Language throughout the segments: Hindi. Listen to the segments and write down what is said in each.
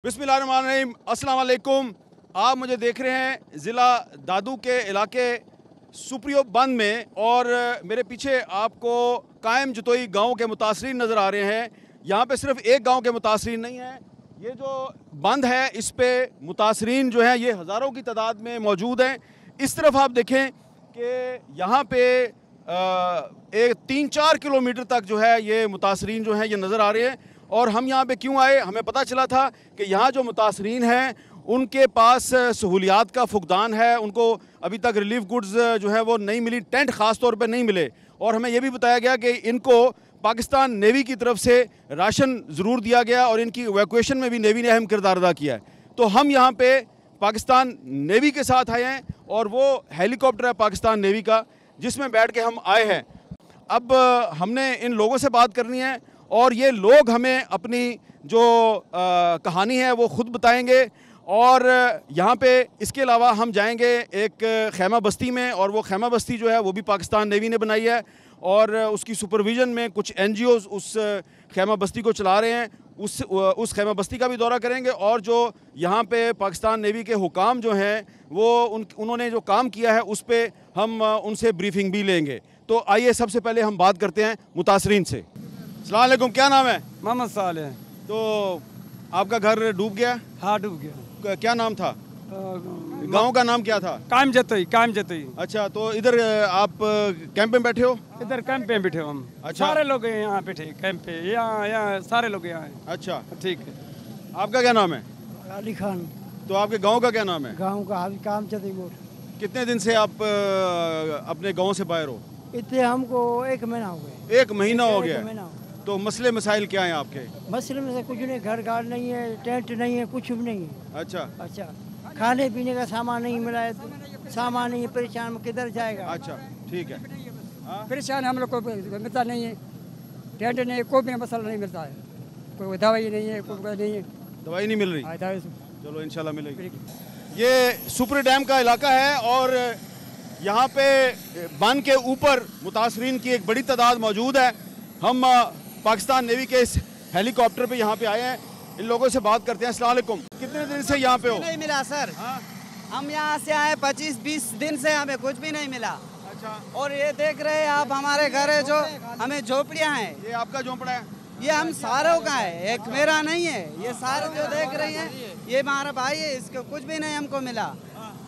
बिस्मिल्लाहिर्रहमानिर्रहीम, अस्सलाम वालेकुम। आप मुझे देख रहे हैं ज़िला दादू के इलाके सुप्रियो बंद में, और मेरे पीछे आपको कायम जतोई गांव के मुतासरीन नज़र आ रहे हैं। यहाँ पे सिर्फ एक गांव के मुतासरीन नहीं हैं, ये जो बंद है इस पे मुतासरीन जो हैं ये हज़ारों की तादाद में मौजूद हैं। इस तरफ आप देखें कि यहाँ पे एक 3-4 किलोमीटर तक जो है ये मुतासरीन जो हैं ये नज़र आ रहे हैं। और हम यहाँ पे क्यों आए, हमें पता चला था कि यहाँ जो मुतासरीन हैं उनके पास सहूलियात का फुकदान है, उनको अभी तक रिलीफ गुड्स जो है वो नहीं मिली, टेंट ख़ास तौर पे नहीं मिले। और हमें यह भी बताया गया कि इनको पाकिस्तान नेवी की तरफ से राशन ज़रूर दिया गया और इनकी इवैक्यूएशन में भी नेवी ने अहम किरदार अदा किया है। तो हम यहाँ पे पाकिस्तान नेवी के साथ आए हैं और वो हेलीकॉप्टर है पाकिस्तान नेवी का जिसमें बैठ के हम आए हैं। अब हमने इन लोगों से बात करनी है और ये लोग हमें अपनी जो कहानी है वो ख़ुद बताएंगे। और यहाँ पे इसके अलावा हम जाएंगे एक खैमा बस्ती में, और वो खैमा बस्ती जो है वो भी पाकिस्तान नेवी ने बनाई है और उसकी सुपरविज़न में कुछ NGOs उस खैमा बस्ती को चला रहे हैं। उस खैमा बस्ती का भी दौरा करेंगे और जो यहाँ पे पाकिस्तान नेवी के हुकाम जो हैं वो उन्होंने जो काम किया है उस पर हम उनसे ब्रीफिंग भी लेंगे। तो आइए सबसे पहले हम बात करते हैं मुतासरीन से। अस्सलाम वालेकुम, क्या नाम है? मोहम्मद सालेह। तो आपका घर डूब गया? हाँ, डूब गया। क्या नाम था? गांव का नाम क्या था? कायम जतई, कायम जतई। अच्छा, तो इधर आप कैंप में बैठे हो? इधर कैंप पे बैठे हो हम। अच्छा। सारे लोग यहाँ बैठे कैंप पे, यहाँ सारे लोग यहाँ हैं। अच्छा, ठीक है। आपका क्या नाम है? अली खान। तो आपके गांव का क्या नाम है? गांव का अभी काम चलती बोट। कितने दिन से आप अपने गांव से बाहर हो? इतने हमको 1 महीना हो गया। 1 महीना हो गया। 1 महीना हो गया। तो मसले मसाइल क्या हैं आपके? मसले में से कुछ नहीं, घर गाड़ नहीं है, टेंट नहीं है, कुछ भी नहीं है। अच्छा, खाने पीने का सामान नहीं मिला है, तो सामान नहीं है, परेशान में किधर जाएगा। अच्छा, ठीक है। परेशान हम लोग को मिलता नहीं है, टेंट नहीं है, कोई भी मसला नहीं मिलता है, कोई दवाई नहीं है, कोई नहीं है। दवाई नहीं मिल रही? चलो इंशाल्लाह मिलेगी। ये सुपर डैम का इलाका है और यहाँ पे बांध के ऊपर मुतासरीन की एक बड़ी तादाद मौजूद है। हम पाकिस्तान नेवी के इस हेलीकॉप्टर पे यहाँ पे आए हैं, इन लोगों से बात करते हैं। अस्सलाम वालेकुम, कितने दिन से यहाँ पे हो? नहीं मिला सर। हम यहाँ से आए 25-20 दिन से, हमें कुछ भी नहीं मिला। अच्छा। और ये देख रहे हैं आप, हमारे घर है जो हमें झोपड़ियाँ हैं। ये आपका झोंपड़ा है? ये हम सारों का है, एक मेरा नहीं है। ये सारे जो देख रहे हैं ये हमारा भाई है, इसको कुछ भी नहीं हमको मिला।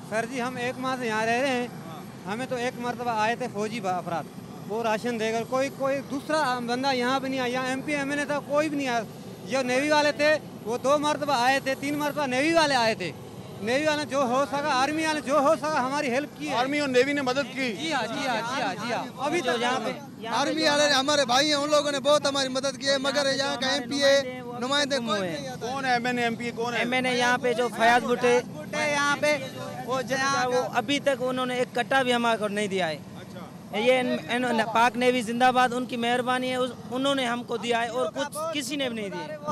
सर जी, हम 1 माह से यहाँ रह रहे हैं। हमें तो 1 मरतबा आए थे फौजी अफराद, वो राशन देकर। कोई दूसरा बंदा यहाँ भी नहीं आया। यहाँ MP MLA था, कोई भी नहीं आया। जो नेवी वाले थे वो 2 मरतबा आए थे, 3 मरतबा नेवी वाले आए थे। नेवी वाले जो हो सका, आर्मी वाले जो हो सका हमारी हेल्प की है। आर्मी और नेवी ने मदद की? जी हाँ, जी हाँ, जी हाँ, जी हाँ। अभी तो यहाँ पे आर्मी वाले हमारे भाई हैं, उन लोगों ने बहुत हमारी मदद की है, मगर यहाँ का MPA नुमाइंदे कोई नहीं आता। कौन है MNA MPA? कौन है? MNA यहाँ पे जो फयाज भुट्टे यहाँ पे वो अभी तक उन्होंने एक कट्टा भी हमारे को नहीं दिया है। ये पाक नेवी जिंदाबाद, उनकी मेहरबानी है, उन्होंने हमको दिया है और कुछ किसी ने भी नहीं दिया। वो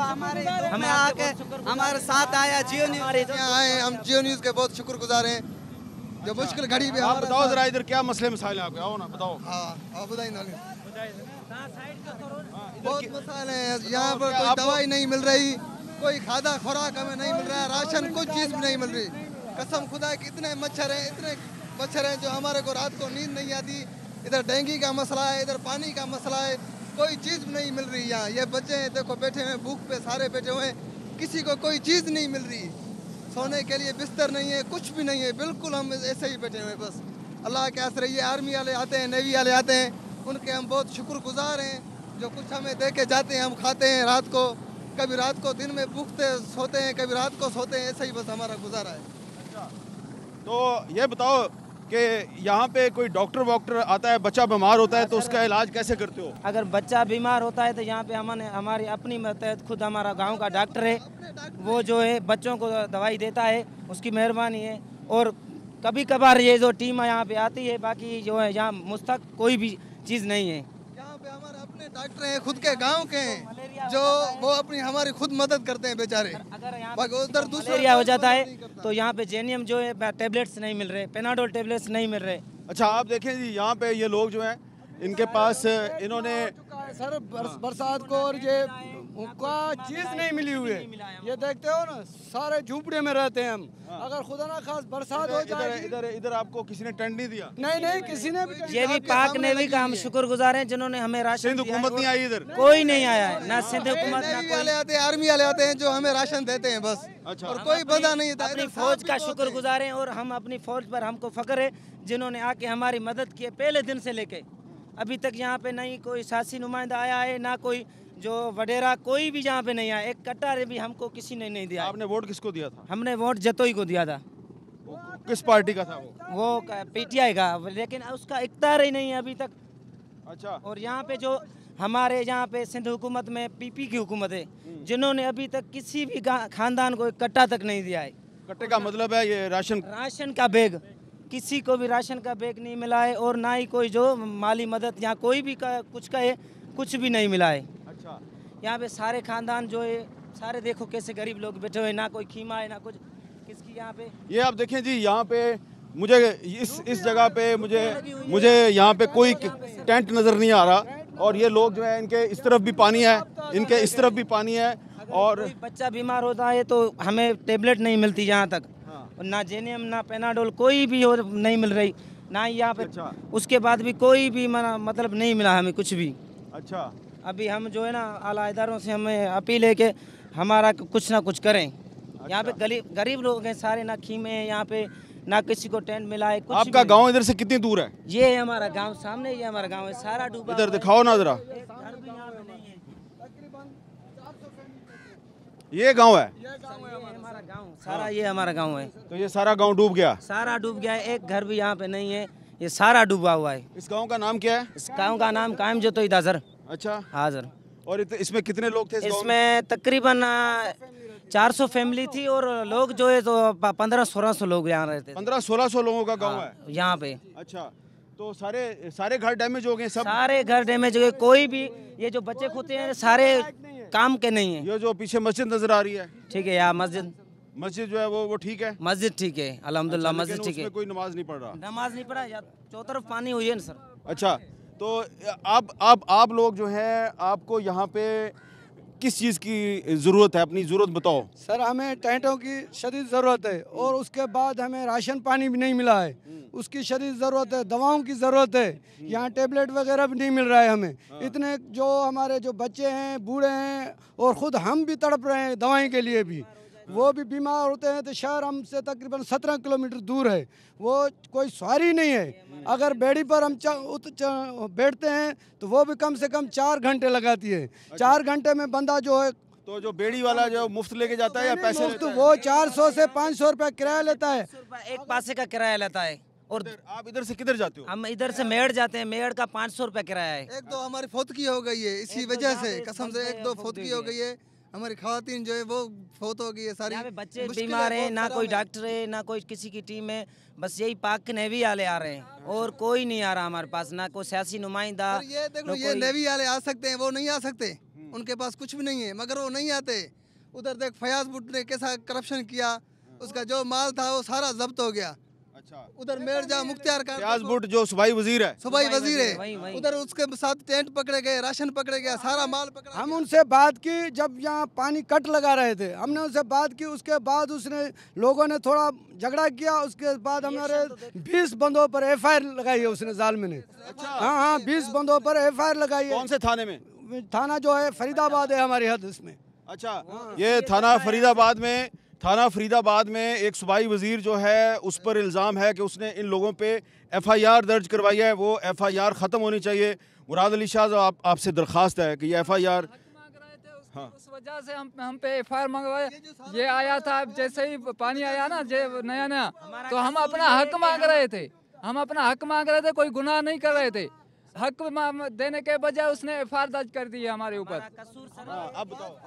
हमें आके हमारे साथ आया जियो न्यूज़। यहाँ आए हम जियो न्यूज़ के बहुत शुक्रगुजार हैं, जो मुश्किल घड़ी में। आप बताओ जरा इधर क्या मसले मसाइल आपके, आओ ना बताओ। हाँ, बताइए ना। बहुत मसाइल हैं यहाँ पर। कोई दवाई नहीं मिल रही, कोई खादा खुराक हमें नहीं मिल रहा है, राशन कुछ चीज़ भी नहीं मिल रही। कसम खुदा के इतने मच्छर हैं जो हमारे को रात को नींद नहीं आती। इधर डेंगू का मसला है, इधर पानी का मसला है, कोई चीज़ नहीं मिल रही यहाँ। ये बच्चे हैं देखो बैठे हुए भूख पे, सारे बैठे हुए हैं, किसी को कोई चीज़ नहीं मिल रही। सोने के लिए बिस्तर नहीं है, कुछ भी नहीं है, बिल्कुल हम ऐसे ही बैठे हुए बस अल्लाह के आसरे। ये आर्मी वाले आते हैं, नेवी वाले आते हैं, उनके हम बहुत शुक्रगुजार हैं, जो कुछ हमें दे के जाते हैं, हम खाते हैं रात को। कभी रात को दिन में भूखते सोते हैं, कभी रात को सोते हैं, ऐसे ही बस हमारा गुजारा है। तो ये बताओ कि यहाँ पे कोई डॉक्टर वॉक्टर आता है, बच्चा बीमार होता है तो उसका इलाज कैसे करते हो? अगर बच्चा बीमार होता है तो यहाँ पे हमारी अपनी तहत खुद हमारा गांव का डॉक्टर है, वो जो है बच्चों को दवाई देता है, उसकी मेहरबानी है। और कभी कभार ये जो टीम यहाँ पे आती है, बाकी जो है यहाँ मुस्तक कोई भी चीज़ नहीं है। यहाँ पे हमारे अपने डॉक्टर हैं, खुद के गांव के हैं, जो वो अपनी हमारी खुद मदद करते हैं बेचारे। अगर यहाँ उधर दूसरा मलेरिया हो जाता है तो यहाँ पे जेनियम जो है टेबलेट्स नहीं मिल रहे, पेनाडोल टेबलेट्स नहीं मिल रहे। अच्छा, आप देखें जी यहाँ पे ये लोग जो हैं इनके पास इन्होंने सर बरसात को और ये उनका चीज नहीं मिली हुई है। ये देखते हो ना, सारे झूपड़े में रहते हैं हम। अगर खुदा ना खास बरसात हो जाए, इधर आपको किसी ने टेंट नहीं दिया? नहीं किसी ने भी। ये भी पाक नेवी का हम शुक्रगुजार हैं जिन्होंने हमें राशन सिंध हुकूमत नहीं आई इधर? कोई नहीं आया है, ना सिंध हुकूमत ना नेवी वाले आते हैं, आर्मी वाले आते हैं जो हमें राशन देते हैं बस। अच्छा। और कोई बंदा नहीं था। अपनी फौज का शुक्रगुजार हैं और हम अपनी फौज पर हमको फख्र है जिन्होंने आके हमारी मदद की है पहले दिन से लेके अभी तक। यहाँ पे नहीं कोई सियासी नुमाइंदा आया है, ना कोई जो वडेरा, कोई भी यहाँ पे नहीं आया। एक कट्टा भी हमको किसी ने नहीं दिया। आपने वोट किसको दिया था? हमने वोट जतोई को दिया था। किस पार्टी का था वो? पीटीआई का, लेकिन उसका इख्तियार ही नहीं है अभी तक। अच्छा। और यहाँ पे जो हमारे यहाँ पे सिंध हुकूमत में पीपी की हुकूमत है जिन्होंने अभी तक किसी भी खानदान को एक कट्टा तक नहीं दिया है। कट्टे का मतलब है ये राशन का बैग, किसी को भी राशन का बैग नहीं मिला है और ना ही कोई जो माली मदद यहाँ कोई भी कुछ कहे, कुछ भी नहीं मिला है। अच्छा। यहाँ पे सारे खानदान जो है सारे देखो कैसे गरीब लोग बैठे हुए, ना कोई खीमा है ना कुछ किसकी यहाँ पे। ये आप देखें जी, यहाँ पे मुझे इस जगह पे मुझे यहाँ पे कोई टेंट नज़र नहीं आ रहा और ये लोग जो है इनके इस तरफ भी पानी है, इनके इस तरफ भी पानी है। और कोई बच्चा बीमार होता है तो हमें टेबलेट नहीं मिलती यहाँ तक। ना जेनियम ना पेनाडोल कोई भी हो नहीं मिल रही, ना ही यहाँ पे। अच्छा। उसके बाद भी कोई भी मतलब नहीं मिला हमें कुछ भी। अच्छा। अभी हम जो है ना आला इदारों से हमें अपील है कि हमारा कुछ ना कुछ करें। यहाँ पे गरीब लोग हैं सारे, ना खीमे हैं यहाँ पे, ना किसी को टेंट मिला है। कुछ आपका गांव इधर से कितनी दूर है? ये है हमारा गांव, सामने ये हमारा गांव है, सारा डूबा। इधर दिखाओ ना जरा, ये गांव है? हमारा गांव सारा, ये हमारा गांव है। तो ये सारा गांव डूब गया? सारा डूब गया है, एक घर भी यहाँ पे नहीं है, ये सारा डूबा हुआ है। इस गांव का नाम क्या है? इस गांव का नाम कायम जतोई दाजर। अच्छा। हाजर। और इसमें कितने लोग थे? इसमें तकरीबन 400 फैमिली थी और लोग जो है तो 1500-1600 लोग यहाँ रहते थे। 1500-1600 लोगों का गांव है यहाँ पे। अच्छा। तो सारे घर डैमेज हो गए? सब सारे घर डैमेज हो गए। कोई भी ये जो बच्चे खुदे हैं सारे काम के नहीं है। ये जो पीछे मस्जिद नजर आ रही है, ठीक है, यहाँ मस्जिद जो है वो ठीक है? मस्जिद ठीक है अल्हम्दुलिल्लाह। अच्छा, मस्जिद ठीक है, कोई नमाज नहीं पढ़ रहा? नमाज नहीं पढ़ा, या चौतरफ पानी हुई है ना सर। अच्छा। तो आप लोग जो हैं, आपको यहाँ पे किस चीज़ की ज़रूरत है? अपनी ज़रूरत बताओ। सर हमें टेंटों की शदीद ज़रूरत है और उसके बाद हमें राशन पानी भी नहीं मिला है, उसकी शदीद ज़रूरत है। दवाओं की ज़रूरत है, यहाँ टेबलेट वगैरह भी नहीं मिल रहा है हमें। इतने जो हमारे जो बच्चे हैं, बूढ़े हैं और ख़ुद हम भी तड़प रहे हैं दवाई के लिए भी। वो भी बीमार होते हैं तो शहर हमसे तकरीबन 17 किलोमीटर दूर है, वो कोई सवारी नहीं है। अगर बेड़ी पर हम बैठते हैं तो वो भी कम से कम 4 घंटे लगाती है। 4 घंटे में बंदा जो है, तो जो बेड़ी वाला जो मुफ्त लेके जाता है या पैसे मुफ्त, वो 400 से 500 रुपये किराया लेता है, एक पासे का किराया लेता है। और आप इधर से किधर जाते हो? हम इधर से मेड़ जाते हैं, मेड़ का 500 रुपये किराया है। एक दो हमारी फौतगी हो गई है इसी वजह से, कसम से 1-2 फौतगी हो गई है। हमारी खवातीन जो है वो फौत हो गई है सारी। यहाँ पे बच्चे बीमार हैं, ना कोई डॉक्टर है, ना कोई किसी की टीम है, बस यही पाक नेवी वाले आ रहे हैं और कोई नहीं आ रहा हमारे पास, ना कोई सियासी नुमाइंदा। ये देख लो, ये नेवी वाले आ सकते हैं, वो नहीं आ सकते, उनके पास कुछ भी नहीं है, मगर वो नहीं आते। उधर देख फयाज भुट्टो ने कैसा करप्शन किया, उसका जो माल था वो सारा जब्त हो गया। अच्छा। उधर मिर्जा मुख्तियार का फयाज भुट्टो जो सूबाई वजीर है, सूबाई वजीर है, उधर उसके साथ टेंट पकड़े गए, राशन पकड़े गया, सारा माल पकड़ा। हम उनसे बात की जब यहाँ पानी कट लगा रहे थे, हमने उनसे बात की। उसके बाद उसने लोगों ने थोड़ा झगड़ा किया, उसके बाद हमारे 20 बंदों पर FIR लगाई है उसने, जालिम ने। हाँ, 20 बंदों पर FIR लगाई है। कौन से थाने में? थाना जो है फरीदाबाद है हमारी हद इसमें। अच्छा। ये थाना फरीदाबाद में एक सूबाई वजीर जो है उस पर इल्ज़ाम है कि उसने इन लोगों पे FIR दर्ज करवाई है। वो FIR ख़त्म होनी चाहिए। मुराद अली शाह, आपसे दरख्वास्त है कि ये FIR, उस वजह से हम पे FIR मंगवाए। ये आया था जैसे ही पानी आया ना नया तो हम अपना हक मांग रहे थे, कोई गुनाह नहीं कर रहे थे। हक देने के बजाय उसने FIR दर्ज कर दी है हमारे ऊपर। अब बताओ।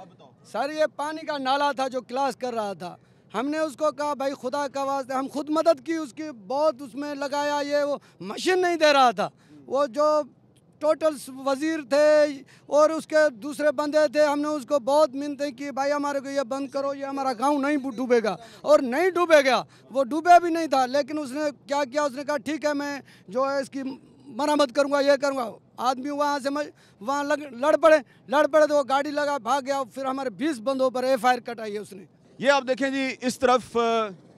सर ये पानी का नाला था जो क्लास कर रहा था, हमने उसको कहा भाई खुदा का वास्ते, हम खुद मदद की उसकी, बहुत उसमें लगाया, ये वो मशीन नहीं दे रहा था। वो जो टोटल वजीर थे और उसके दूसरे बंदे थे, हमने उसको बहुत मिन्नतें की, भाई हमारे को ये बंद करो, ये हमारा गांव नहीं डूबेगा, और नहीं डूबेगा। वो डूबे भी नहीं था, लेकिन उसने क्या किया, उसने कहा ठीक है मैं जो है इसकी मरम्मत करूँगा, ये करूँगा। आदमी वहाँ से वहाँ लड़ पड़े तो वो गाड़ी लगा भाग गया। फिर हमारे 20 बंदों पर FIR कटाई है उसने। ये आप देखें जी, इस तरफ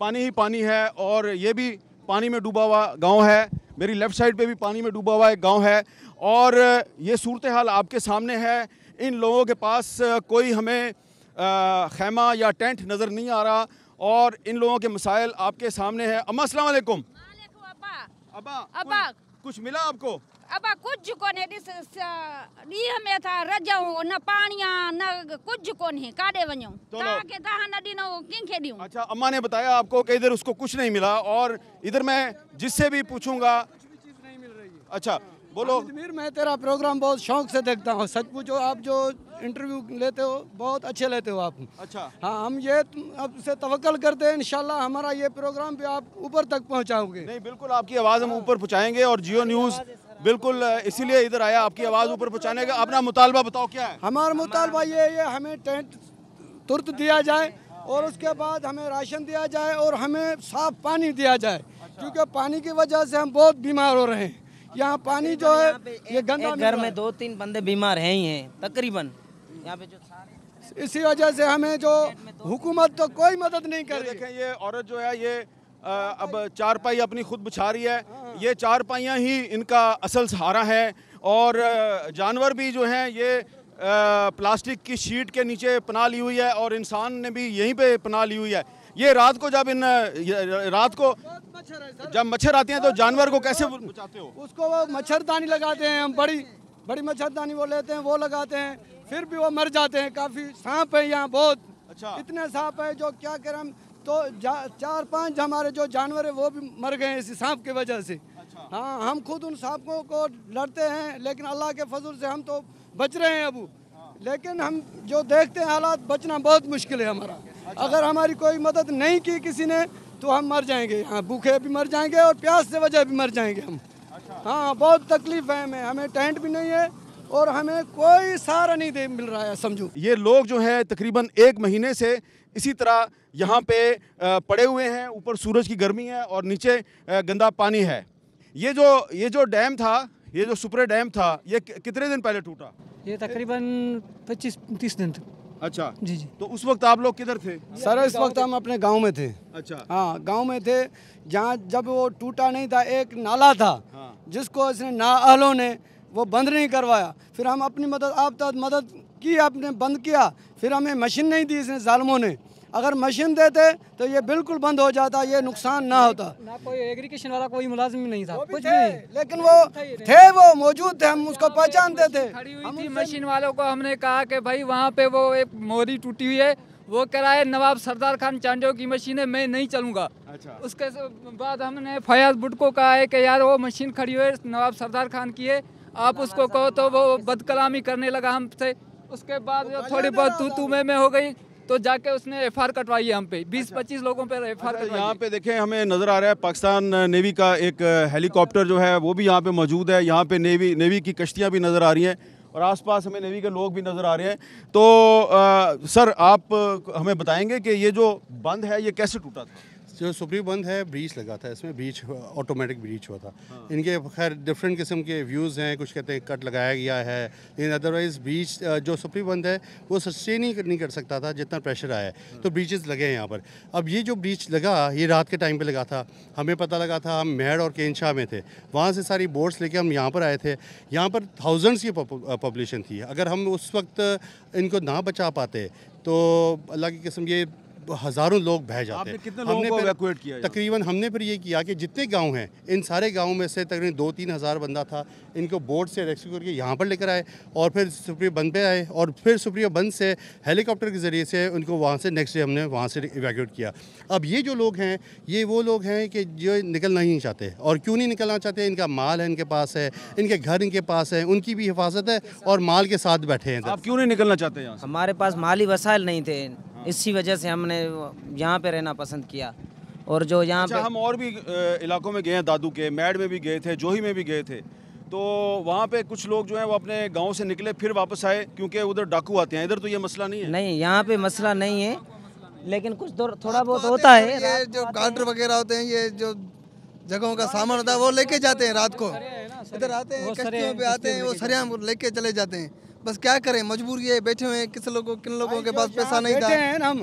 पानी ही पानी है और ये भी पानी में डूबा हुआ गांव है। मेरी लेफ़्ट साइड पे भी पानी में डूबा हुआ एक गांव है और ये सूरत हाल आपके सामने है। इन लोगों के पास कोई हमें खैमा या टेंट नज़र नहीं आ रहा और इन लोगों के मसाइल आपके सामने हैं। अम्मा अस्सलाम वालेकुम। अब्बा कुछ मिला आपको? अबा कुछ कोने ॾींहं में था रजऊं न पाणियां न कुछ कोने काॾे वञूं तव्हांखे तव्हां न ॾिनो कंहिंखे ॾियूं। अच्छा, अम्मा ने बताया आपको कि इधर उसको कुछ नहीं मिला और इधर मैं जिससे भी पूछूंगा कुछ भी चीज़ नहीं मिल रही है। अच्छा बोलो। मैं तेरा प्रोग्राम बहुत शौक से देखता हूँ, सच पूछो आप जो इंटरव्यू लेते हो बहुत अच्छे लेते हो आप। अच्छा हाँ, हम ये अब से तवक्कल करते हैं इंशाल्लाह हमारा ये प्रोग्राम भी आप ऊपर तक पहुँचाओगे। नहीं बिल्कुल, आपकी आवाज़ हम ऊपर पहुँचाएंगे और जियो न्यूज़ बिल्कुल इसीलिए इधर आया आपकी आवाज़ ऊपर पहुँचाने का। अपना मुतालबा बताओ क्या है? हमारा मुतालबा ये हमें टेंट तुरंत दिया जाए और उसके बाद हमें राशन दिया जाए और हमें साफ पानी दिया जाए। क्योंकि पानी की वजह से हम बहुत बीमार हो रहे हैं। यहाँ पानी जो है ये गंदा, घर में 2-3 बंदे बीमार हैं ही हैं तकरीबन यहाँ पे जो सारे। इसी वजह से हमें जो हुकूमत तो कोई मदद नहीं कर रही। देखें ये औरत जो है ये अब चारपाई अपनी खुद बिछा रही है। ये चारपाइयाँ ही इनका असल सहारा है और जानवर भी जो हैं ये प्लास्टिक की शीट के नीचे पनाह ली हुई है और इंसान ने भी यहीं पे पनाह ली हुई है। ये रात को जब जब मच्छर आते हैं तो जानवर को कैसे बचाते हो? उसको वो मच्छरदानी लगाते हैं, हम बड़ी मच्छरदानी वो लेते हैं, वो लगाते हैं, फिर भी वो मर जाते हैं। काफ़ी सांप है यहाँ बहुत। अच्छा, इतने सांप है जो क्या करें हम तो 4-5 हमारे जो जानवर है वो भी मर गए इसी सांप की वजह से। अच्छा। हाँ, हम खुद उन सांपों को लड़ते हैं लेकिन अल्लाह के फजल से हम तो बच रहे हैं अब। लेकिन हम जो देखते हैं हालात, बचना बहुत मुश्किल है हमारा। अगर हमारी कोई मदद नहीं की किसी ने तो हम मर जाएंगे, यहाँ भूखे भी मर जाएंगे और प्यास से वजह भी मर जाएंगे हम। हाँ, बहुत तकलीफ है हमें टेंट भी नहीं है और हमें कोई सहारा नहीं मिल रहा है समझो। ये लोग जो हैं तकरीबन 1 महीने से इसी तरह यहाँ पे पड़े हुए हैं। ऊपर सूरज की गर्मी है और नीचे गंदा पानी है। ये जो डैम था, ये जो सुपरे डैम था, ये कितने दिन पहले टूटा? ये तकरीबन 25-30 दिन तक। अच्छा जी। तो उस वक्त आप लोग किधर थे? सर इस वक्त हम अपने गांव में थे। अच्छा। हाँ, गांव में थे जहाँ जब वो टूटा नहीं था, एक नाला था। हाँ। जिसको इसने नाअहलों ने वो बंद नहीं करवाया। फिर हम अपनी मदद की, आपने बंद किया। फिर हमें मशीन नहीं दी इसने जालिमों ने। अगर मशीन देते तो ये बिल्कुल बंद हो जाता, ये नुकसान ना होता। ना कोई एग्रीकल्चर वाला कोई मुलाजिम नहीं था, कुछ भी नहीं। लेकिन वो मौजूद थे, हम उसको पहचानते थे। खड़ी हुई थी मशीन वालों को हमने कहा कि भाई वहाँ पे वो एक मोरी टूटी हुई है, वो कराए नवाब सरदार खान चांडो की मशीन है, मैं नहीं चलूँगा। अच्छा। उसके बाद हमने फयाज बुट को कहा है कि यार वो मशीन खड़ी हुई है नवाब सरदार खान की है, आप उसको कहो, तो वो बदकलामी करने लगा हमसे। उसके बाद थोड़ी बहुत तू में हो गई तो जाके उसने FIR कटवाई है हम पे। 20-25 लोगों पे FIR कटवाई। यहाँ पे देखें हमें नज़र आ रहा है पाकिस्तान नेवी का एक हेलीकॉप्टर जो है वो भी यहाँ पे मौजूद है। यहाँ पे नेवी की कश्तियाँ भी नज़र आ रही हैं और आसपास हमें नेवी के लोग भी नज़र आ रहे हैं। तो सर आप हमें बताएंगे कि ये जो बंद है ये कैसे टूटा था? जो सुप्री बंद है, ब्रीच लगा था इसमें, ब्रीच ऑटोमेटिक ब्रीच हुआ था। हाँ। इनके खैर डिफरेंट किस्म के व्यूज़ हैं, कुछ कहते हैं कट लगाया गया है, लेकिन अदरवाइज़ ब्रीच जो सुप्री बंद है वो सस्टेन नहीं कर सकता था जितना प्रेशर आया है। हाँ। तो ब्रीचेस लगे हैं यहाँ पर। अब ये जो ब्रीच लगा ये रात के टाइम पे लगा था, हमें पता लगा था, हम मेहड़ और केनशाह में थे, वहाँ से सारी बोट्स लेके हम यहाँ पर आए थे। यहाँ पर थाउजेंड्स की पॉपुलेशन थी। अगर हम उस वक्त इनको ना बचा पाते तो अल्लाह की कसम ये हज़ारों लोग बह जाते हैं। कितने लोगों को इवैक्यूएट किया? तकरीबन हमने फिर ये किया कि जितने गांव हैं इन सारे गांवों में से तकरीबन 2-3 हज़ार बंदा था, इनको बोट से रेस्क्यू करके यहाँ पर लेकर आए और फिर सुप्रिया बंद पे आए और फिर सुप्रिया बंद से हेलीकॉप्टर के ज़रिए से उनको वहाँ से नेक्स्ट डे हमने वहाँ से इवैक्यूएट किया। अब ये जो लोग हैं ये वो लोग हैं कि जो निकलना ही नहीं चाहते। और क्यों नहीं निकलना चाहते? इनका माल है, इनके पास है, इनके घर इनके पास है, उनकी भी हिफाजत है और माल के साथ बैठे हैं। आप क्यों नहीं निकलना चाहते यहाँ? हमारे पास माली वसाइल नहीं थे, इसी वजह से हमने यहाँ पे रहना पसंद किया। और जो यहाँ पे हम और भी इलाकों में गए हैं, दादू के मैड में भी गए थे, जोही में भी गए थे, तो वहाँ पे कुछ लोग जो हैं वो अपने गांव से निकले फिर वापस आए क्योंकि उधर डाकू आते हैं। इधर तो ये मसला नहीं है। नहीं, यहाँ पे मसला नहीं है, लेकिन कुछ थोड़ा बहुत होता है। ये जो गार्डर वगैरह होते हैं, ये जो जगहों का सामान होता है वो लेके जाते हैं रात को। इधर आते हैं, कश्तियों पे आते हैं, वो सरेआम लेके चले जाते हैं। बस क्या करें, मजबूरी है, बैठे हुए हैं, किन लोगों के पास पैसा नहीं था।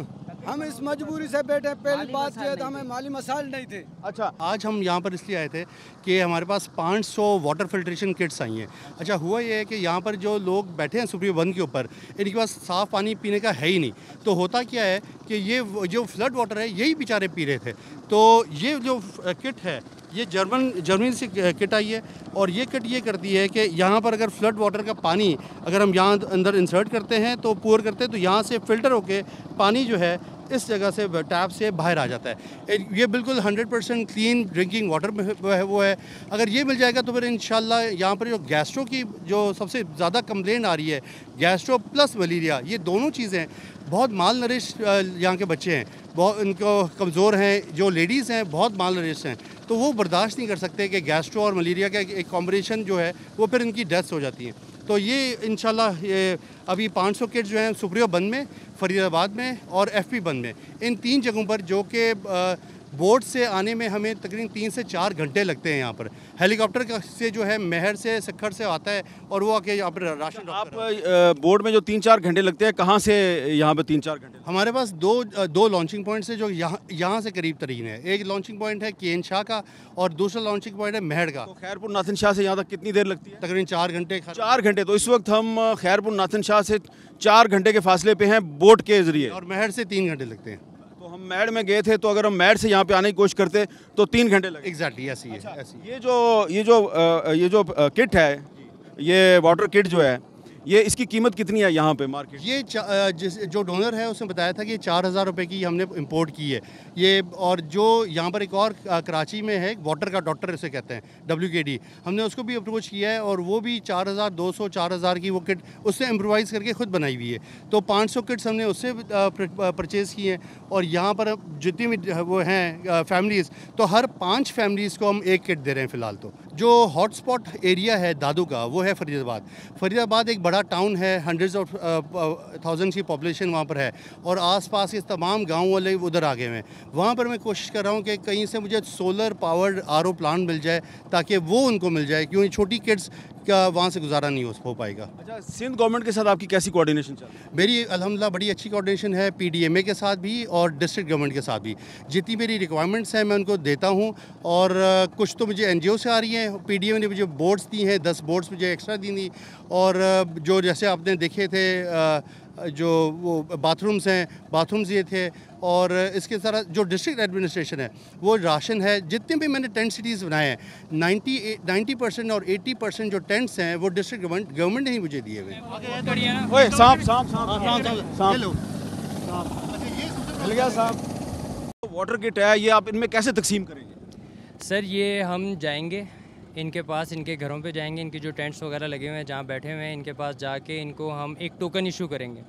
हम इस मजबूरी से बैठे। पहली बात ये तो हमें माली मसाइल नहीं थे। अच्छा, आज हम यहाँ पर इसलिए आए थे कि हमारे पास 500 वाटर फिल्ट्रेशन किट्स आई हैं। अच्छा, हुआ ये है कि यहाँ पर जो लोग बैठे हैं सुप्रीयो बंद के ऊपर, इनके पास साफ़ पानी पीने का है ही नहीं। तो होता क्या है कि ये जो फ्लड वाटर है यही बेचारे पी रहे थे। तो ये जो किट है ये जर्मनी से किट आई है, और ये किट ये करती है कि यहाँ पर अगर फ्लड वाटर का पानी अगर हम यहाँ अंदर इंसर्ट करते हैं तो पोर करते हैं, तो यहाँ से फ़िल्टर होके पानी जो है इस जगह से टैप से बाहर आ जाता है। ये बिल्कुल 100% क्लीन ड्रिंकिंग वाटर वो है। अगर ये मिल जाएगा तो फिर इंशाल्लाह यहाँ पर जो गैस्ट्रो की जो सबसे ज़्यादा कंप्लेंट आ रही है, गैस्ट्रो प्लस मलेरिया, ये दोनों चीज़ें, बहुत माल नरिश यहाँ के बच्चे हैं, बहुत इनको कमज़ोर हैं, जो लेडीज़ हैं बहुत माल नरिश हैं, तो वो बर्दाश्त नहीं कर सकते कि गैस्ट्रो और मलेरिया का एक कॉम्बिनेशन जो है वो फिर इनकी डेथ्स हो जाती हैं। तो ये इंशाल्लाह ये अभी 500 किट्स जो हैं सुप्रियो बंद में, फरीदाबाद में और एफपी बंद में, इन 3 जगहों पर, जो कि बोट से आने में हमें तकरीबन 3 से 4 घंटे लगते हैं। यहाँ पर हेलीकॉप्टर से जो है महर से सखर से आता है और वो आके यहाँ पर राशन। आप बोट में जो 3-4 घंटे लगते हैं, कहाँ से यहाँ पे 3-4 घंटे? हमारे पास दो लॉन्चिंग पॉइंट्स है जो यहाँ से करीब तरीन है। एक लॉन्चिंग पॉइंट है केन शाह का और दूसरा लॉन्चिंग पॉइंट है महड़ का। तो खैरपुर नाथन शाह से यहाँ तक कितनी देर लगती है? तकरीबन 4 घंटे। 4 घंटे। तो इस वक्त हम खैरपुर नाथन शाह से 4 घंटे के फासले पे हैं बोट के जरिए, और महड़ से 3 घंटे लगते हैं। तो हम मैड में गए थे, तो अगर हम मैड से यहाँ पे आने की कोशिश करते तो 3 घंटे लगे। एग्जैक्टली ऐसी है। ये जो किट है, ये वाटर किट जो है, ये इसकी कीमत कितनी है यहाँ पे मार्केट? ये जो डोनर है उसने बताया था कि 4,000 रुपये की हमने इंपोर्ट की है ये। और जो यहाँ पर एक और कराची में है वाटर का डॉक्टर इसे कहते हैं, WKD, हमने उसको भी अप्रोच किया है और वो भी 4,200-4,000 की वो किट उससे इम्प्रोवाइज़ करके ख़ुद बनाई हुई है। तो 500 किट्स हमने उससे परचेज़ की हैं। और यहाँ पर जितनी भी वो हैं फैमिलीज़, तो हर 5 फैमिलीज़ को हम एक किट दे रहे हैं फ़िलहाल। तो जो हॉटस्पॉट एरिया है दादू का, वो है फरीदाबाद एक बड़ा टाउन है, हंड्रेड्स ऑफ थाउजेंड्स की पॉपुलेशन वहाँ पर है, और आसपास के तमाम गांव वाले उधर आ गए हैं। वहाँ पर मैं कोशिश कर रहा हूँ कि कहीं से मुझे सोलर पावर्ड RO प्लांट मिल जाए ताकि वो उनको मिल जाए, क्योंकि छोटी किड्स का वहाँ से गुजारा नहीं हो पाएगा। अच्छा, सिंध गवर्नमेंट के साथ आपकी कैसी कोऑर्डिनेशन चल रही है? मेरी अल्हम्दुलिल्लाह बड़ी अच्छी कोऑर्डिनेशन है, PDMA के साथ भी और डिस्ट्रिक्ट गवर्नमेंट के साथ भी। जितनी मेरी रिक्वायरमेंट्स हैं मैं उनको देता हूँ, और कुछ तो मुझे NGO से आ रही हैं। PDMA ने मुझे बोर्ड्स दी हैं, 10 बोर्ड्स मुझे एक्स्ट्रा दी थी। और जो जैसे आपने देखे थे जो वो बाथरूम्स हैं, बाथरूम्स ये थे। और इसके साथ जो डिस्ट्रिक्ट एडमिनिस्ट्रेशन है वो राशन है। जितने भी मैंने टेंट सिटीज़ बनाए हैं, 90% और 80% जो टेंट्स हैं वो डिस्ट्रिक्ट गवर्नमेंट ने ही मुझे दिए हुए। वाटर किट है, ये आप इनमें कैसे तकसीम करेंगे? सर ये हम जाएंगे इनके पास, इनके घरों पे जाएंगे, इनके जो टेंट्स वगैरह लगे हुए हैं जहाँ बैठे हुए हैं, इनके पास जाके इनको हम एक टोकन इशू करेंगे।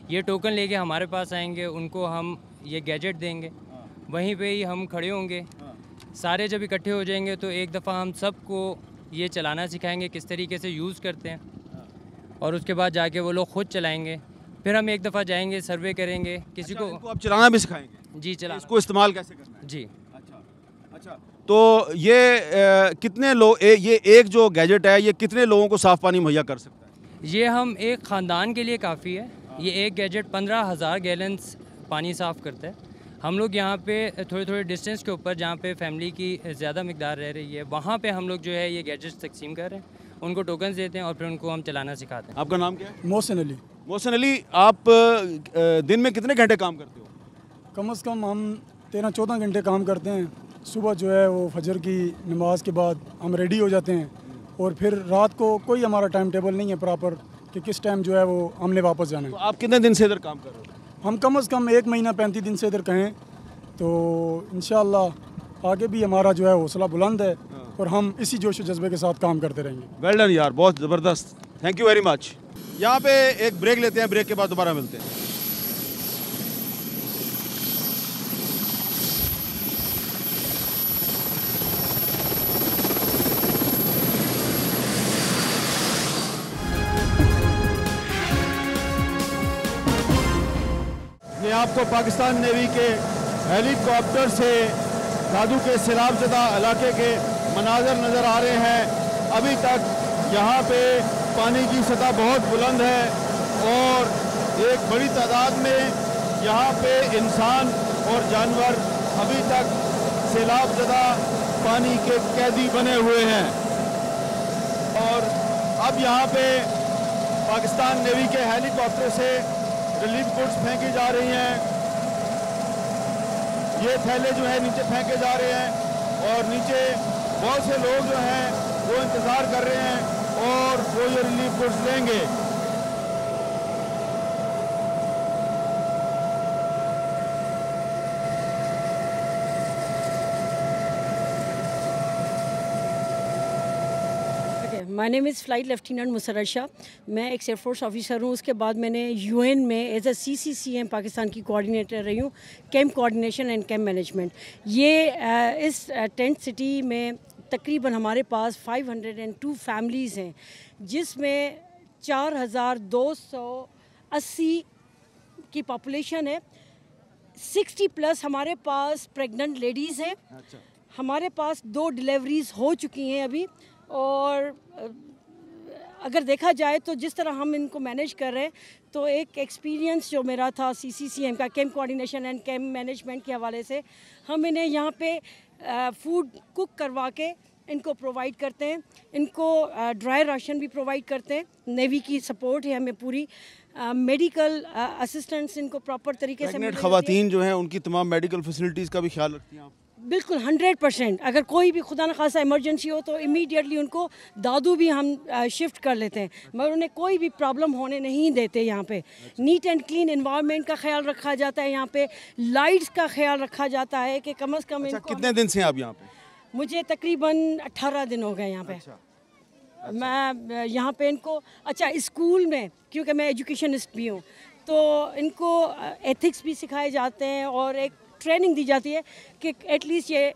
ये टोकन लेके हमारे पास आएंगे, उनको हम ये गैजेट देंगे, वहीं पे ही हम खड़े होंगे। सारे जब इकट्ठे हो जाएंगे तो एक दफ़ा हम सबको ये चलाना सिखाएंगे, किस तरीके से यूज़ करते हैं, और उसके बाद जाके वो लोग खुद चलाएंगे। फिर हम एक दफ़ा जाएंगे, सर्वे करेंगे, किसी को आप चलाना भी सिखाएंगे? जी, चला इसको इस्तेमाल कैसे करना है? जी। अच्छा, तो ये कितने लोग, ये एक जो गैजेट है ये कितने लोगों को साफ़ पानी मुहैया कर सकता है? ये हम एक ख़ानदान के लिए काफ़ी है। ये एक गैजेट 15,000 गैलन्स पानी साफ़ करता है। हम लोग यहाँ पे थोड़े डिस्टेंस के ऊपर जहाँ पे फैमिली की ज़्यादा मिकदार रह रही है, वहाँ पे हम लोग जो है ये गैजेट्स तकसीम कर रहे हैं, उनको टोकन्स देते हैं और फिर उनको हम चलाना सिखाते हैं। आपका नाम क्या है? मोहसिन अली। मोहसिन अली, आप दिन में कितने घंटे काम करते हो? कम से कम हम 13-14 घंटे काम करते हैं। सुबह जो है वो फजर की नमाज के बाद हम रेडी हो जाते हैं, और फिर रात को कोई हमारा टाइम टेबल नहीं है प्रॉपर कि किस टाइम जो है वो हमने वापस जाना है। तो आप कितने दिन से इधर काम कर रहे हो? हम कम से कम 1 महीना 35 दिन से इधर कहें, तो इंशाअल्लाह आगे भी हमारा जो है हौसला बुलंद है और हम इसी जोश जज्बे के साथ काम करते रहेंगे। वेल डन यार, बहुत ज़बरदस्त, थैंक यू वेरी मच। यहाँ पे एक ब्रेक लेते हैं, ब्रेक के बाद दोबारा मिलते हैं। ये आपको पाकिस्तान नेवी के हेलीकॉप्टर से दादू के सैलाब ज़दा इलाके के मनाजर नज़र आ रहे हैं। अभी तक यहाँ पे पानी की सतह बहुत बुलंद है और एक बड़ी तादाद में यहाँ पे इंसान और जानवर अभी तक सैलाबज़दा पानी के कैदी बने हुए हैं। और अब यहाँ पे पाकिस्तान नेवी के हेलीकॉप्टर से रिलीफ गुड्स फेंकी जा रही हैं। ये थैले जो है नीचे फेंके जा रहे हैं और नीचे बहुत से लोग जो हैं वो इंतज़ार कर रहे हैं और वो ये रिलीफ गुड्स लेंगे। My name is flight lieutenant Musarrat Shah. मैं एक एयरफोर्स ऑफिसर हूँ। उसके बाद मैंने यूएन में एज ए CCCM पाकिस्तान की कोऑर्डिनेटर रही हूँ, camp coordination and camp management. ये इस टेंट सिटी में तकरीबन हमारे पास 502 फैमिलीज़ हैं, जिसमें 4280 की पॉपुलेशन है। 60+ हमारे पास प्रेग्नेंट लेडीज़ हैं। हमारे पास 2 डिलीवरीज़ हो चुकी हैं अभी। और अगर देखा जाए तो जिस तरह हम इनको मैनेज कर रहे हैं, तो एक एक्सपीरियंस जो मेरा था CCCM का, camp coordination and camp management के हवाले से, हम इन्हें यहाँ पे फूड कुक करवा के इनको प्रोवाइड करते हैं। इनको ड्राई राशन भी प्रोवाइड करते हैं। नेवी की सपोर्ट है हमें पूरी। मेडिकल असिस्टेंस इनको प्रॉपर तरीके से। ख़वातीन जो हैं उनकी तमाम मेडिकल फैसिलिटीज़ का भी ख्याल रखती हैं आप? बिल्कुल 100%। अगर कोई भी खुदा न खासा इमरजेंसी हो तो इमीडिएटली उनको दादू भी हम शिफ्ट कर लेते हैं, मगर उन्हें कोई भी प्रॉब्लम होने नहीं देते। यहाँ पे नीट एंड क्लीन एनवायरनमेंट का ख्याल रखा जाता है। यहाँ पे लाइट्स का ख्याल रखा जाता है कि कम से कम इनको। कितने दिन से आप यहाँ पे? मुझे तकरीबन 18 दिन हो गए यहाँ पे। मैं यहाँ पे इनको स्कूल में, क्योंकि मैं एजुकेशनिस्ट भी हूँ, तो इनको एथिक्स भी सिखाए जाते हैं और एक ट्रेनिंग दी जाती है कि एटलीस्ट ये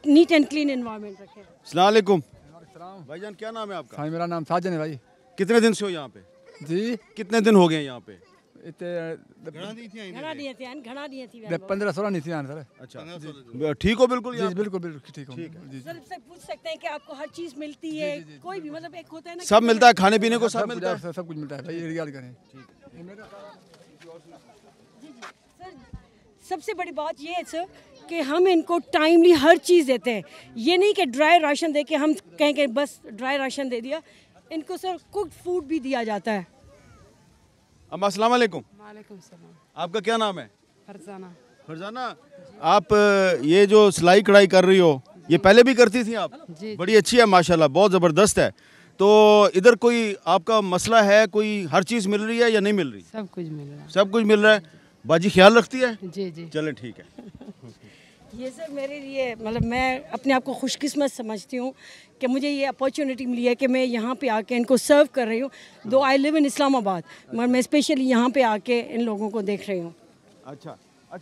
नीट एंड क्लीन एनवायरनमेंट रखें। अस्सलाम वालेकुम भाईजान, क्या नाम है आपका? हाँ, मेरा नाम साजन है भाई। कितने दिन से हो यहाँ पे? जी, कितने दिन हो गए यहाँ पे? 15-16 नहीं थी सर। अच्छा, ठीक हो? बिल्कुल जी, बिल्कुल ठीक हो। सर से पूछ सकते हैं कि आपको हर चीज़ मिलती है? कोई भी मतलब एक होता है ना, सब मिलता है, खाने पीने को सब मिलता है? सब कुछ मिलता है भाई, रिगार्ड करें। सबसे बड़ी बात ये है सर कि हम इनको टाइमली हर चीज़ देते हैं। ये नहीं कि ड्राई राशन दे के हम कहें कि बस ड्राई राशन दे दिया। इनको सर कुक्ड फूड भी दिया जाता है। अम्मा अस्सलाम वालेकुम। वालेकुम सलाम। आपका क्या नाम है? फरजाना। फरजाना, आप ये जो सिलाई कढ़ाई कर रही हो, ये पहले भी करती थी आप? जी। बड़ी अच्छी है माशाल्लाह, बहुत ज़बरदस्त है। तो इधर कोई आपका मसला है? कोई हर चीज़ मिल रही है या नहीं मिल रही? सब कुछ मिल रहा है। सब कुछ मिल रहा है। बाजी ख्याल रखती है? जी जी। चले ठीक है। ये सर मेरे लिए मतलब मैं अपने आप को खुशकिस्मत समझती हूँ कि मुझे ये अपॉर्चुनिटी मिली है कि मैं यहाँ पे आके इनको सर्व कर रही हूँ। दो आई लिव इन इस्लामाबाद, मगर मैं स्पेशली यहाँ पे आके इन लोगों को देख रही हूँ। अच्छा,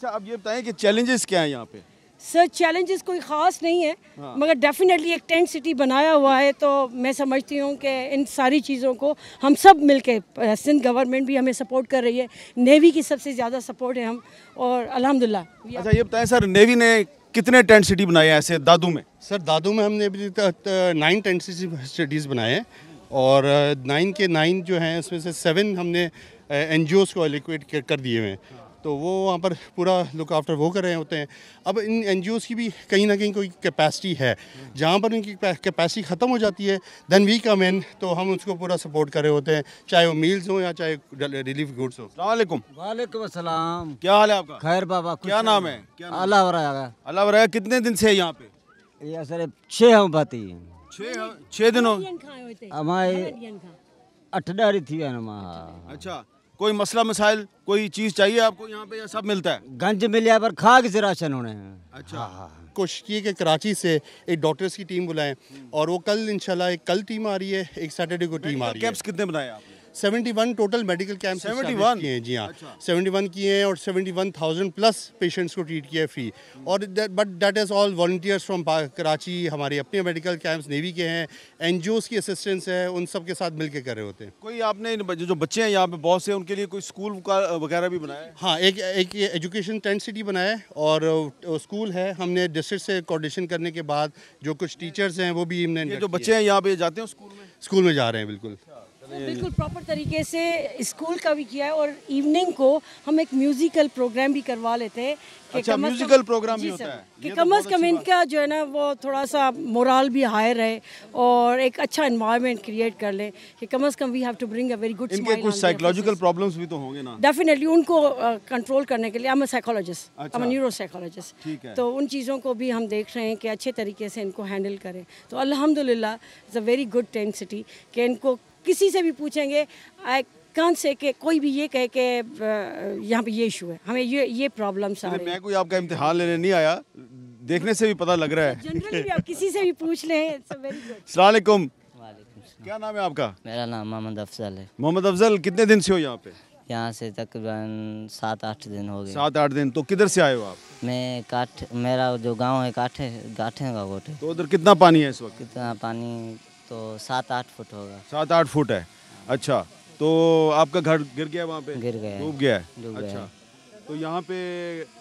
अब ये बताएं कि चैलेंजेस क्या हैं यहाँ पे? सर चैलेंजेस कोई ख़ास नहीं है, मगर डेफिनेटली एक टेंट सिटी बनाया हुआ है, तो मैं समझती हूँ कि इन सारी चीज़ों को हम सब मिलके, सिंध गवर्नमेंट भी हमें सपोर्ट कर रही है, नेवी की सबसे ज़्यादा सपोर्ट है हम, और अल्हम्दुलिल्लाह। अच्छा, ये बताएं सर, नेवी ने कितने टेंट सिटी बनाए हैं ऐसे दादू में? सर दादू में हमने अभी 9 टेंट सिटीज़ बनाए हैं, और 9 के 9 जो हैं उसमें से 7 हमने NGOs को एलोकेट कर दिए हुए हैं, तो वो वहाँ पर पूरा लुक आफ्टर वो कर रहे होते हैं। अब इन NGOs की भी कहीं ना कहीं कोई कैपेसिटी है, जहाँ पर उनकी कैपेसिटी ख़त्म हो जाती है देन वी कम इन, तो हम उसको पूरा सपोर्ट कर रहे होते हैं, चाहे वो मील्स हो या चाहे रिलीफ गुड्स हो। अस्सलाम वालेकुम। वालेकुम अस्सलाम। क्या हाल है आपका? खैर बाबा। क्या नाम है? अल्लाह वराया। अल्लाह वराया। कितने दिन से यहाँ पे? ये सर 6 हम बाती 6 दिनों हमारे 8 डारी थी। अच्छा, कोई मसला मसाइल कोई चीज़ चाहिए आपको यहाँ पे या सब मिलता है? गंज मिले पर खा किसी राशन होने। अच्छा, कोशिश की कि कराची से एक डॉक्टर्स की टीम बुलाएं, और वो कल इंशाल्लाह कल टीम आ रही है, एक सैटरडे को टीम आ रही है। कैप्स कितने बनाए आपने? 71 टोटल मेडिकल कैंप 71 किए हैं जी हाँ। 71 किए हैं और 71,000 प्लस पेशेंट्स को ट्रीट किया है फ्री। और but that is all volunteers from Karachi, हमारे अपने मेडिकल कैंप्स नेवी के हैं, NGOs की असिस्टेंस है, उन सब के साथ मिल के कर रहे होते हैं। कोई आपने जो बच्चे हैं यहाँ पे बहुत से, उनके लिए कोई स्कूल का वगैरह भी बनाया है? हाँ, एक एजुकेशन टेंट सिटी बनाया है और स्कूल है। हमने डिस्ट्रिक्ट से कोऑर्डिनेशन करने के बाद जो कुछ टीचर्स हैं वो भी हमने, जो बच्चे हैं यहाँ पे जाते हैं स्कूल में जा रहे हैं बिल्कुल। बिल्कुल प्रॉपर तरीके से स्कूल का भी किया है और इवनिंग को हम एक म्यूजिकल प्रोग्राम भी करवा लेते हैं कि अच्छा, म्यूजिकल प्रोग्राम भी होता है कि कम से कम इनका जो है ना वो थोड़ा सा मोरल भी हाई रहे और एक अच्छा एनवायरनमेंट क्रिएट कर ले कि कम से कम we have to bring a very good smile. इनके कुछ साइकोलॉजिकल प्रॉब्लम्स भी तो होंगे ना? डेफिनेटली उनको कंट्रोल करने के लिए I am a psychologist, I am a neuro psychologist, ठीक है। तो उन चीज़ों को भी हम देख रहे हैं कि अच्छे तरीके से इनको हैंडल करें। तो अल्हम्दुलिल्लाह it's a very good tent city कि इनको किसी से भी पूछेंगे, आई कांट से कि कोई भी ये कहे कि यहाँ पे ये इशू है, हमें ये प्रॉब्लम्स आ रही हैं। मैं कोई आपका इम्तिहान लेने नहीं आया, देखने से भी पता लग रहा है। जनरली भी आप किसी से भी पूछ लें, इट्स वेरी गुड। अस्सलाम वालेकुम। क्या नाम है आपका? मेरा नाम मोहम्मद अफजल है। मोहम्मद अफजल, कितने दिन से हो यहाँ पे? यहाँ से तकरीबन 7-8 दिन हो गए। 7-8 दिन। तो किधर से आए हो आप? मैं मेरा जो गांव है गाठे का गोट है। तो उधर कितना पानी है इस वक्त? कितना पानी तो 7-8 फुट होगा। 7-8 फुट है। अच्छा, तो आपका घर गिर गया वहाँ पे? गिर गया, डूब गया है। डूब गया अच्छा, तो यहाँ पे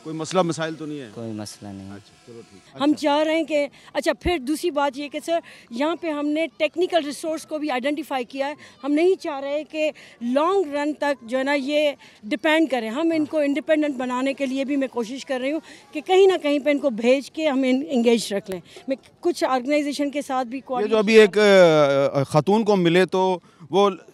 कोई मसला मसाइल तो नहीं है? कोई मसला नहीं है। अच्छा, चलो ठीक। हम चाह रहे हैं कि अच्छा, फिर दूसरी बात ये कि सर यहाँ पे हमने टेक्निकल रिसोर्स को भी आइडेंटिफाई किया है। हम नहीं चाह रहे कि लॉन्ग रन तक जो है ना ये डिपेंड करें। हम इनको इंडिपेंडेंट बनाने के लिए भी मैं कोशिश कर रही हूँ कि कहीं ना कहीं पे इनको भेज के हम इंगेज रख लें। मैं कुछ ऑर्गेनाइजेशन के साथ भी ये जो अभी एक खातून को मिले तो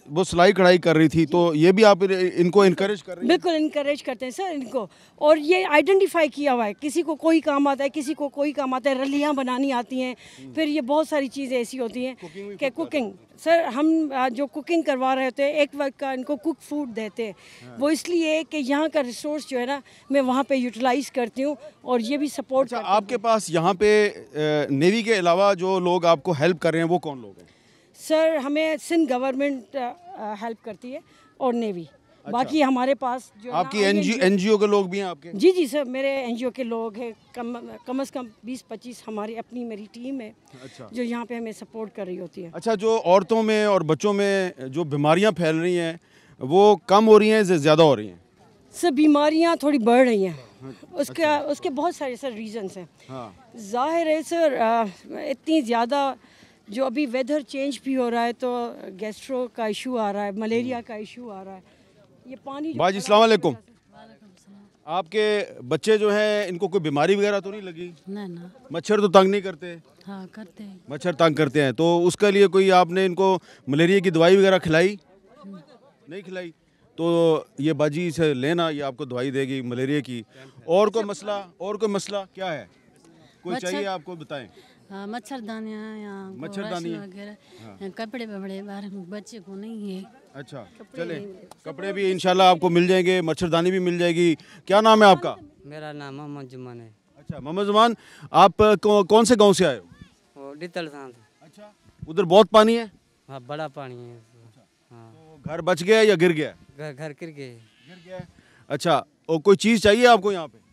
वो सिलाई कढ़ाई कर रही थी, तो ये भी आप इनको इनकरेज कर रही हैं? बिल्कुल इनकरेज करते हैं सर इनको, और ये आइडेंटिफाई किया हुआ है, किसी को कोई काम आता है, किसी को कोई काम आता है, रलियाँ बनानी आती हैं, फिर ये बहुत सारी चीज़ें ऐसी होती हैं कि कुकिंग। सर हम जो कुकिंग करवा रहे होते हैं, एक वक्त का इनको कुक फूड देते हैं। वो इसलिए कि यहाँ का रिसोर्स जो है ना मैं वहाँ पे यूटिलाइज़ करती हूँ और ये भी सपोर्ट करती हूँ। आपके पास यहाँ पे नेवी के अलावा जो लोग आपको हेल्प कर रहे हैं वो कौन लोग हैं? सर हमें सिंध गवर्नमेंट हेल्प करती है और नेवी। अच्छा। बाकी हमारे पास जो आपकी एनजीओ के लोग भी हैं आपके? जी जी सर, मेरे एनजीओ के लोग हैं, कम से कम 20-25 हमारी अपनी मेरी टीम है। अच्छा। जो यहाँ पे हमें सपोर्ट कर रही होती है। अच्छा, जो औरतों में और बच्चों में जो बीमारियाँ फैल रही हैं वो कम हो रही हैं, ज़्यादा हो रही हैं? सर बीमारियाँ थोड़ी बढ़ रही हैं। उसके बहुत सारे सर रीजंस हैं। जाहिर है सर, इतनी ज़्यादा जो अभी वेदर चेंज भी हो रहा है तो गैस्ट्रो का इशू आ रहा है, मलेरिया का इशू आ रहा है, ये पानी। बाजी अस्सलाम वालेकुम। आपके बच्चे जो हैं इनको कोई बीमारी वगैरह तो नहीं लगी? ना। मच्छर तो तंग नहीं करते? हाँ करते हैं। मच्छर तंग करते हैं, तो उसके लिए कोई आपने इनको मलेरिया की दवाई वगैरह खिलाई? नहीं खिलाई? तो ये बाजी से लेना, ये आपको दवाई देगी मलेरिया की। और कोई मसला क्या है? कोई चाहिए आपको बताएं। हाँ, मच्छरदानियाँ यहाँ मच्छरदानी वगैरह, कपड़े बड़े बाहर बच्चे को नहीं है। अच्छा, चले कपड़े भी इंशाल्लाह आपको मिल जाएंगे, मच्छरदानी भी मिल जाएगी। क्या नाम है आपका? मेरा नाम मोहम्मद जुमान है। अच्छा मोहम्मद जुमान, आप कौन से गांव से आए हो? डितल से। अच्छा, उधर बहुत पानी है? हाँ, बड़ा पानी है। हाँ। तो घर बच गया या गिर गया? घर गिर गया। अच्छा, और कोई चीज़ चाहिए आपको यहाँ पे?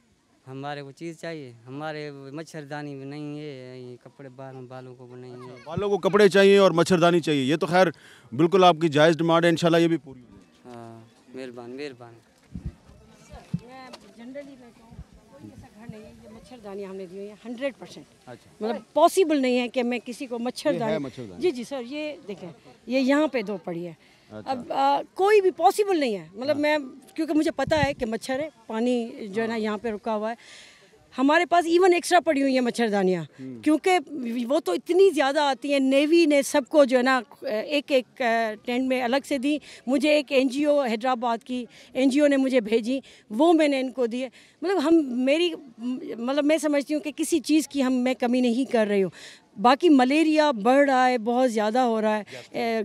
हमारे को चीज़ चाहिए, हमारे मच्छरदानी भी नहीं है, कपड़े बालों को भी नहीं है। बालों को कपड़े चाहिए और मच्छरदानी चाहिए, ये तो खैर बिल्कुल आपकी जायज़ डिमांड है, इंशाल्लाह ये भी पूरी हो जाएगी। हाँ, मेहरबानी। मैं जनरली मैं कहूँ ऐसा घर नहीं है, ये मच्छरदानी हमने दी हुई है 100%। अच्छा, मतलब पॉसिबल नहीं है कि मैं किसी को मच्छरदानी। जी सर, ये देखें, ये यहाँ पे 2 पड़ी है। अच्छा। अब कोई भी पॉसिबल नहीं है, मतलब मैं क्योंकि मुझे पता है कि मच्छर है, पानी जो है ना यहाँ पे रुका हुआ है। हमारे पास इवन एक्स्ट्रा पड़ी हुई है मच्छरदानियाँ, क्योंकि वो तो इतनी ज़्यादा आती हैं। नेवी ने सबको जो है ना एक टेंट में अलग से दी। मुझे एक एनजीओ हैदराबाद की एनजीओ ने मुझे भेजी, वो मैंने इनको दिए। मतलब मैं समझती हूँ कि किसी चीज़ की मैं कमी नहीं कर रही हूँ। बाकी मलेरिया बढ़ रहा है, बहुत ज़्यादा हो रहा है,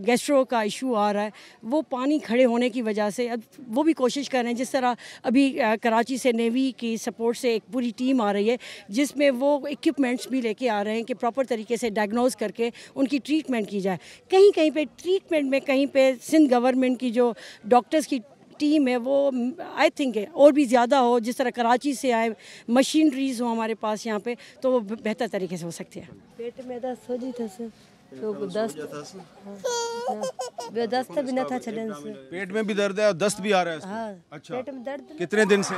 गैस्ट्रो का इशू आ रहा है, वो पानी खड़े होने की वजह से। अब वो भी कोशिश कर रहे हैं, जिस तरह अभी कराची से नेवी की सपोर्ट से एक पूरी टीम आ रही है जिसमें वो इक्विपमेंट्स भी लेके आ रहे हैं कि प्रॉपर तरीके से डायग्नोज करके उनकी ट्रीटमेंट की जाए। कहीं कहीं पे ट्रीटमेंट में, कहीं पे सिंध गवर्नमेंट की जो डॉक्टर्स की टीम है वो आई थिंक है और भी ज़्यादा हो, जिस तरह कराची से आए मशीनरीज हो हमारे पास यहाँ पे, तो वो बेहतर तरीके से हो सकते हैं। पेट में दर्द हो जी था सर, तो दस्त भी न था छड़न से। पेट में भी दर्द है और दस्त भी आ रहा है इसमें? हाँ, अच्छा, पेट में दर्द कितने दिन से?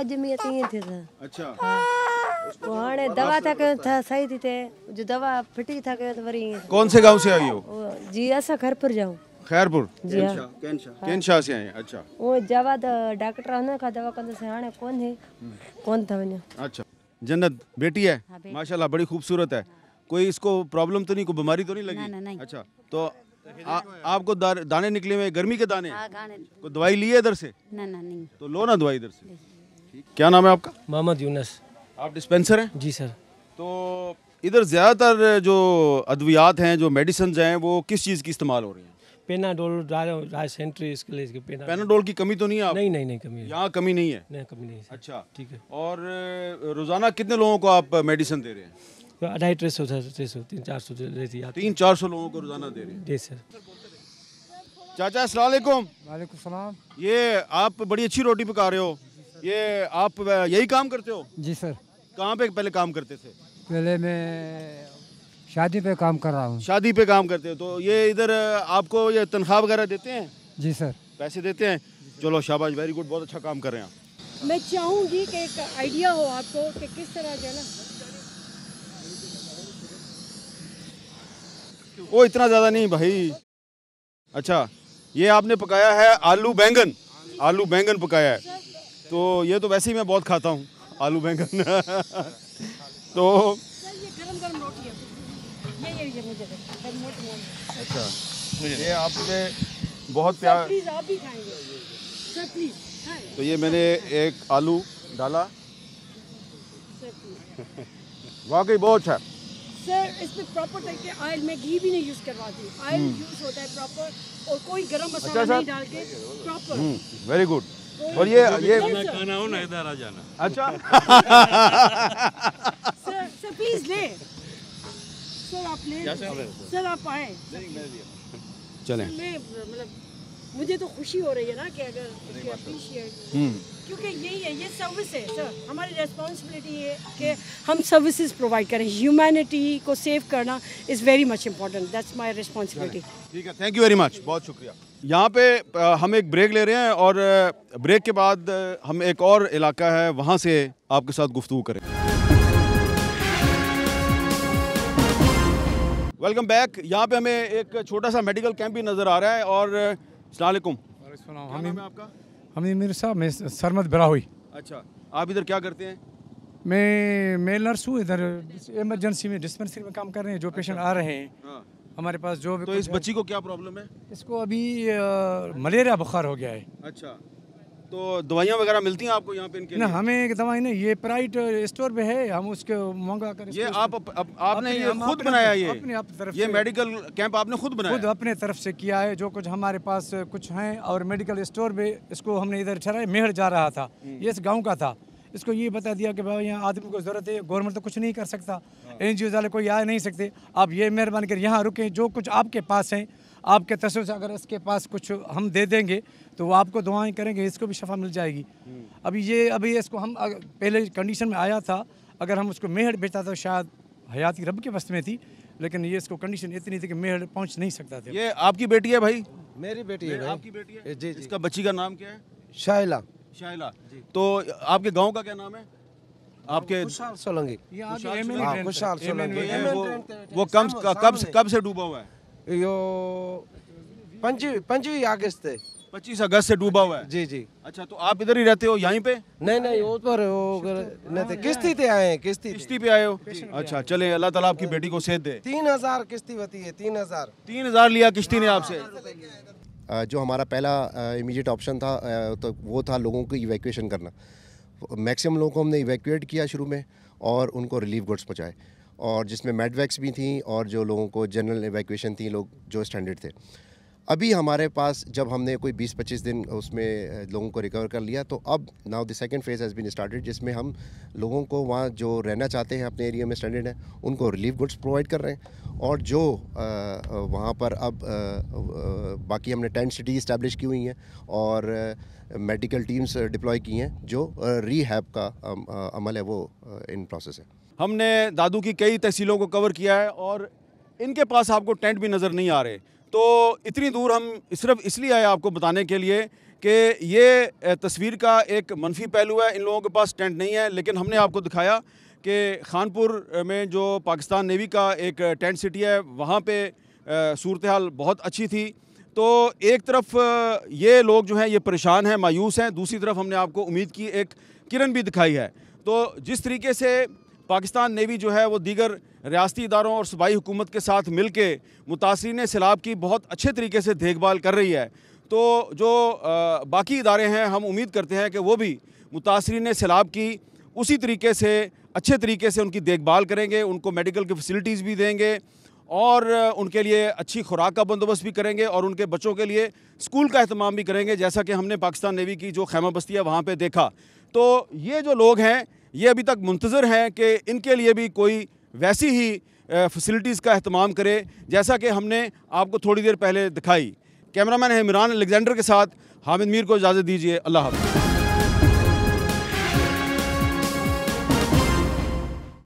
जमीयत ही थे था। अच्छा, वो हाँ दवा था सही थी थे, जो दवा फिटी था के वरी। कौन से गांव से आई हो? जी ऐसा घर पर जाऊँ। खैरपुर जी हाँ, कैंशा से आए। अच्छा, वो जवाद डॉक्टर आने का दवा कंदे से आने कौन है, कौन था वने। अच्छा, जन्नत बेटी है माशाल्लाह, बड़ी खूबसूरत है। कोई इसको प्रॉब्लम तो नहीं, कोई बीमारी तो नहीं लगी? नहीं। अच्छा, तो आपको दाने निकले हुए, गर्मी के दाने? कोई दवाई ली है इधर से? नहीं। तो लो ना दवाई इधर से। क्या नाम है आपका? मोहम्मद यूनस। आप डिस्पेंसर हैं? जी सर। तो इधर ज़्यादातर जो अद्वियात हैं, जो मेडिसिन हैं, वो किस चीज़ की इस्तेमाल हो रही हैं? पेनाडोल सेंट्री, इसके लिए पेनाडोल की कमी तो नहीं है आप? नहीं कमी है यहाँ, कमी नहीं है? नहीं, कमी नहीं है। अच्छा, ठीक है। और रोजाना कितने लोगों को आप मेडिसिन दे रहे हैं? 250-300 300-400 रहती है। 300-400 लोगों को रोजाना दे रहे हैं? जी सर। चाचा अस्सलाम वालेकुम। वालेकुम सलाम। ये आप बड़ी अच्छी रोटी पका रहे हो, ये आप यही काम करते हो? जी सर। कहाँ पे पहले काम करते थे? पहले मैं शादी पे काम कर रहा हूँ। शादी पे काम करते हो, तो ये इधर आपको ये तनख्वाह वगैरह देते हैं? जी सर। पैसे देते हैं? चलो शाबाश, वेरी गुड, बहुत अच्छा काम कर रहे हैं आप। मैं चाहूँगी कि एक आइडिया हो आपको कि किस तरह जो है ना। वो इतना ज़्यादा नहीं भाई। अच्छा, ये आपने पकाया है आलू बैंगन, आलू बैंगन पकाया है। तो ये तो वैसे ही मैं बहुत खाता हूँ आलू बैंगन। तो ये गरम रोटी है, ये मुझे अच्छा, ये आपने बहुत प्यार। प्लीज आप भी खाएंगे सर, प्लीज। तो ये मैंने एक आलू डाला, वाकई बहुत अच्छा। सर इसमें प्रॉपर तरीके ऑयल में घी भी नहीं यूज करवाती, ऑयल यूज होता है प्रॉपर, और कोई गरम मसाला नहीं डाल के प्रॉपर। Very good. और ये खाना हो ना, इधर आ जाना। अच्छा। सर प्लीज ले, सर आप ले, सर आप आए। चलें। मैं मतलब मुझे तो खुशी हो रही है ना कि अगर अप्रिशिएट, क्योंकि यही है, ये सर्विस है सर, हमारी रेस्पॉन्सिबिलिटी है कि हम सर्विसेज प्रोवाइड करें। ह्यूमैनिटी को सेव करना is very much important, that's my responsibility. ठीक है, थैंक यू वेरी मच, बहुत शुक्रिया। यहाँ पे हम एक ब्रेक ले रहे हैं और ब्रेक के बाद हम एक और इलाका है वहाँ से आपके साथ गुफ्तगू करें। Welcome back. यहाँ पे हमें एक छोटा सा मेडिकल कैंप भी नज़र आ रहा है। और अस्सलाम वालेकुम। आपका? मेरे साहब, मैं सरमद बराहुई। अच्छा, आप इधर क्या करते हैं? मैं नर्स हूँ, इधर इमरजेंसी में डिस्पेंसरी में काम कर रहे हैं। जो पेशेंट आ रहे हैं हमारे पास, जो तो इस बच्ची को क्या प्रॉब्लम है? इसको अभी मलेरिया बुखार हो गया है। अच्छा, तो दवाइयाँ वगैरह मिलती हैं आपको यहाँ पे इनके? ना, हमें एक दवाई नहीं, ये प्राइवेट स्टोर पे है, हम उसके मंगा कर। ये आपने ये खुद बनाया? ये अपनी तरफ ये मेडिकल कैंप आपने खुद बनाया? खुद अपने तरफ से किया है। जो कुछ हमारे पास कुछ हैं, और मेडिकल स्टोर पे इसको हमने इधर ठहराया। मेहर जा रहा था, ये इस गाँव का था। इसको ये बता दिया कि भाई यहाँ आदमी को ज़रूरत है, गवर्नमेंट तो कुछ नहीं कर सकता, NGO वाले कोई आ नहीं सकते, आप ये मेहरबानी कर यहाँ रुकें। जो कुछ आपके पास हैं, आपके तस्वीर से अगर इसके पास कुछ हम दे देंगे तो वो आपको दुआएं करेंगे, इसको भी शफा मिल जाएगी। अभी इसको हम पहले कंडीशन में आया था, अगर हम उसको मेहर भेजता तो शायद हयाती रब के बस में थी, लेकिन ये इसको कंडीशन इतनी थी कि मेहर पहुँच नहीं सकता था। ये आपकी बेटी है भाई? मेरी बेटी है। आपकी बेटी है? जी। इसका बच्ची का नाम क्या है? शाइला। शाइला। तो आपके गांव का क्या नाम है? आपके खुशहाल सोलंकी। खुशहाल सोलंकी। वो कब से डूबा हुआ है? यो 25 अगस्त है। 25 अगस्त से डूबा हुआ है? जी जी। अच्छा, तो आप इधर ही रहते हो यहीं पे? नहीं, ऊपर किश्ती पे आए हैं। किश्ती पे आए हो? अच्छा, चले, अल्लाह ताला आपकी बेटी को सेहत दे। 3000 किश्ती होती है। 3000 लिया किश्ती ने आपसे? जो हमारा पहला इमीडिएट ऑप्शन था तो वो था लोगों को इवैक्यूएशन करना। मैक्सिमम लोगों को हमने इवैक्यूएट किया शुरू में और उनको रिलीफ गुड्स पहुँचाए। और जिसमें मेडवैक्स भी थी और जो लोगों को जनरल एवैक्यूएशन थी, लोग जो स्टैंडर्ड थे। अभी हमारे पास जब हमने कोई 20-25 दिन उसमें लोगों को रिकवर कर लिया, तो अब now the second phase has been started, जिसमें हम लोगों को वहाँ जो रहना चाहते हैं अपने एरिया में स्टैंडर्ड है, उनको रिलीफ गुड्स प्रोवाइड कर रहे हैं। और जो वहाँ पर अब बाकी हमने टेंट सिटी इस्टेब्लिश की हुई हैं और मेडिकल टीम्स डिप्लॉय की हैं, जो रीहैब का अमल है वो इन प्रोसेस है। हमने दादू की कई तहसीलों को कवर किया है और इनके पास आपको टेंट भी नज़र नहीं आ रहे। तो इतनी दूर हम सिर्फ इसलिए आए आपको बताने के लिए कि ये तस्वीर का एक मनफी पहलू है, इन लोगों के पास टेंट नहीं है। लेकिन हमने आपको दिखाया कि खानपुर में जो पाकिस्तान नेवी का एक टेंट सिटी है, वहाँ पे सूरत हाल बहुत अच्छी थी। तो एक तरफ ये लोग जो हैं ये परेशान हैं, मायूस हैं, दूसरी तरफ हमने आपको उम्मीद की एक किरण भी दिखाई है। तो जिस तरीके से पाकिस्तान नेवी जो है वो दीगर रियासती इदारों और सूबाई हुकूमत के साथ मिल के मुतासरीन सैलाब की बहुत अच्छे तरीके से देखभाल कर रही है, तो जो बाकी इदारे हैं हम उम्मीद करते हैं कि वो भी मुतासरीन सैलाब की उसी तरीके से अच्छे तरीके से उनकी देखभाल करेंगे, उनको मेडिकल की फैसिलिटीज़ भी देंगे और उनके लिए अच्छी खुराक का बंदोबस्त भी करेंगे और उनके बच्चों के लिए स्कूल का अहतमाम भी करेंगे, जैसा कि हमने पाकिस्तान नेवी की जो खैमा बस्ती है वहाँ पे देखा। तो ये जो लोग हैं ये अभी तक मुंतज़र हैं कि इनके लिए भी कोई वैसी ही फैसिलिटीज़ का अहतमाम करे जैसा कि हमने आपको थोड़ी देर पहले दिखाई। कैमरामैन है इमरान अलेक्जेंडर के साथ हामिद मीर को इजाज़त दीजिए। अल्लाह हाफ़िज़।